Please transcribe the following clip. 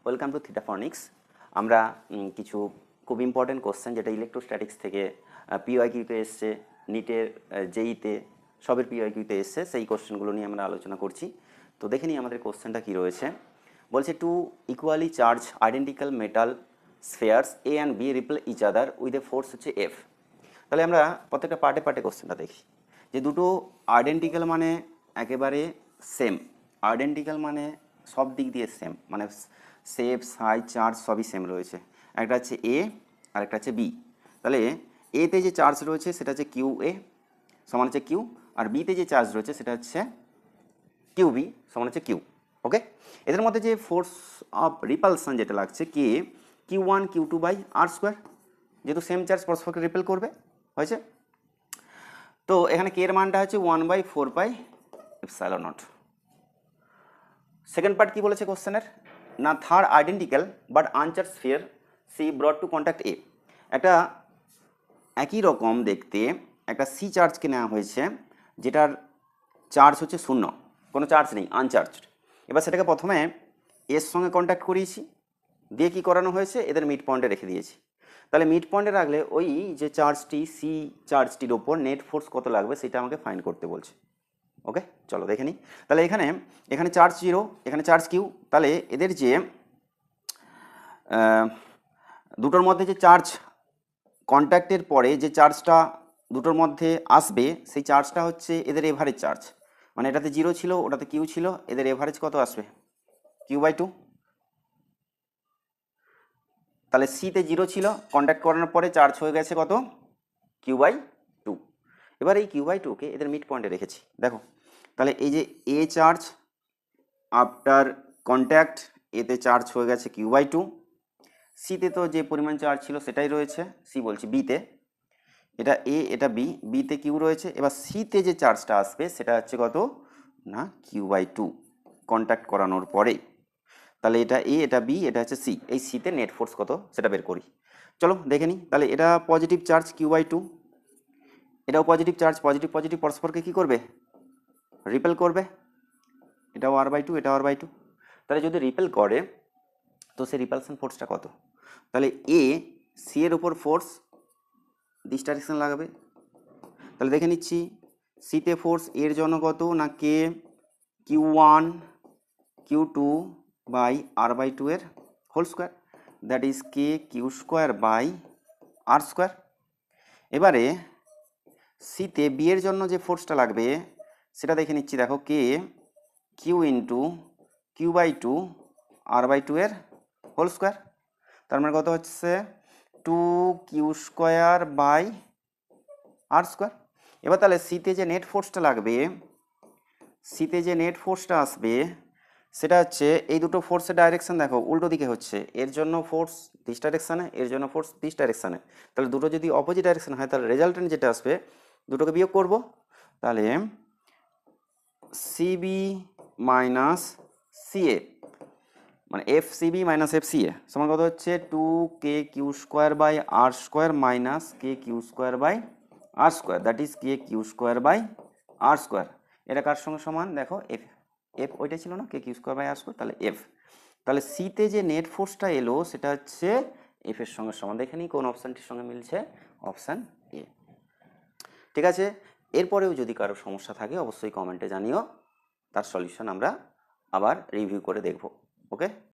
Welcome to থিটাফনিক্স। আমরা কিছু খুব ইম্পর্টেন্ট কোশ্চেন যেটা ইলেকট্রোস্ট্যাটিক্স থেকে পিওয়াইকিউতে এসছে, নিটের জেইতে সবের পিওয়াইকিউতে এসছে, সেই কোশ্চেনগুলো নিয়ে আমরা আলোচনা করছি। তো দেখে নিই আমাদের কোশ্চেনটা কী রয়েছে। বলছে two equally charged identical metal spheres A and B repel each other with a force হচ্ছে এফ। তাহলে আমরা প্রত্যেকটা পার্টে পার্টে কোশ্চেনটা দেখি যে দুটো আইডেন্টিক্যাল মানে একেবারে সেম, আইডেন্টিক্যাল মানে সব দিক দিয়ে সেম, মানে শেপ সাইজ চার্জ সবই সেম রয়েছে। একটা হচ্ছে এ আর একটা হচ্ছে বি। তাহলে এতে যে চার্জ রয়েছে সেটা হচ্ছে কিউ এ সমান হচ্ছে কিউ, আর বিতে যে চার্জ রয়েছে সেটা হচ্ছে কিউ বি সমান হচ্ছে কিউ। ওকে, এদের মধ্যে যে ফোর্স অফ রিপালশন যেটা লাগছে k q one q two by r square, যেহেতু সেম চার্জ পরস্পরকে রিপেল করবে হয়েছে। তো এখানে কে এর মানটা হচ্ছে 1/4 এপসাইলন নট। সেকেন্ড পার্ট কি বলেছে কোশ্চেনের, না third identical but uncharged sphere C brought to contact A. একটা একই রকম দেখতে একটা সি চার্জকে নেওয়া হয়েছে যেটার চার্জ হচ্ছে শূন্য, কোনো চার্জ নেই, আনচার্জড। এবার সেটাকে প্রথমে এর সঙ্গে কন্ট্যাক্ট করিয়েছি, দিয়ে কি করানো হয়েছে, এদের মিড পয়েন্টে রেখে দিয়েছি। তাহলে মিড পয়েন্টে রাখলে ওই যে চার্জটি সি চার্জটির ওপর নেট ফোর্স কত লাগবে সেটা আমাকে ফাইন্ড করতে বলছে। ওকে, চলো দেখে নিই। তাহলে এখানে চার্জ জিরো, এখানে চার্জ কিউ। তাহলে এদের যে দুটোর মধ্যে যে চার্জ কন্ট্যাক্টের পরে যে চার্জটা দুটোর মধ্যে আসবে সেই চার্জটা হচ্ছে এদের এভারেজ চার্জ, মানে এটাতে জিরো ছিল ওটাতে কিউ ছিল, এদের এভারেজ কত আসবে কিউ/2। তাহলে সিতে জিরো ছিল, কন্ট্যাক্ট করানোর পরে চার্জ হয়ে গেছে কত কিউ/2। এবার এই কিউ/2কে এদের মিড পয়েন্টে রেখেছি। দেখো তাহলে এই যে এ চার্জ আফটার কন্ট্যাক্ট, এতে চার্জ হয়ে গেছে কিউ/2, সিতে তো যে পরিমাণ চার্জ ছিল সেটাই রয়েছে, সি বলছি বিতে, এটা এ এটা বি, বিতে কিউ রয়েছে। এবার সিতে যে চার্জটা আসবে সেটা হচ্ছে কত না কিউ/2 কন্ট্যাক্ট করানোর পরে। তাহলে এটা এ এটা বি এটা হচ্ছে সি, এই সিতে নেট ফোর্স কত সেটা বের করি। চলো দেখে নিই। তাহলে এটা পজিটিভ চার্জ কিউ/2, এটাও পজিটিভ চার্জ, পজিটিভ পজিটিভ পরস্পরকে কী করবে রিপেল করবে, এটাও r/2 এটা r/2। তাহলে যদি রিপেল করে তো সে রিপালশন ফোর্সটা কত, তাহলে এ সি এর উপর ফোর্স দিস ডাইরেকশন লাগাবে। তাহলে দেখে নিচ্ছি সিতে ফোর্স এর জন্য কত না কে কিউ1 কিউ2 বাই r/2 এর whole square, that is k কিউ² বাই আর স্কোয়ার। এবারে সিতে বি এর জন্য যে ফোর্সটা লাগবে সেটা দেখে নিচ্ছি, দেখো কে কিউ ইন্টু কিউ/2 r/2 এর হোল স্কোয়ার, তার মানে কত হচ্ছে 2q² বাই আর স্কোয়ার। এবার তাহলে সিতে যে নেট ফোর্সটা লাগবে, সিতে যে নেট ফোর্সটা আসবে সেটা হচ্ছে এই দুটো ফোর্সের ডাইরেকশন দেখো উল্টো দিকে হচ্ছে, এর জন্য ফোর্স দিস ডাইরেকশানে, এর জন্য ফোর্স দিস ডাইরেকশানে। তাহলে দুটো যদি অপোজিট ডাইরেকশন হয় তাহলে রেজাল্টেন্ট যেটা আসবে দুটোকে বিয়োগ করব। তাহলে সিবি মাইনাস সিএ মানে FCB মাইনাস FCA সমান কত হচ্ছে 2kq² by r square minus kq² by r square, that is kq² by r square. এটা কার সঙ্গে সমান দেখো এফ, এফ ওইটা ছিল না kq² বাই আর স্কোয়ার, তাহলে এফ। তাহলে সিতে যে নেট ফোর্সটা এলো সেটা হচ্ছে এফ এর সঙ্গে সমান। দেখে নিই কোন অপশানটির সঙ্গে মিলছে, অপশান এ। ঠিক আছে, এরপরেও যদি কারো সমস্যা থাকে অবশ্যই কমেন্টে জানিও, তার সলিউশন আমরা আবার রিভিউ করে দেখব। ওকে।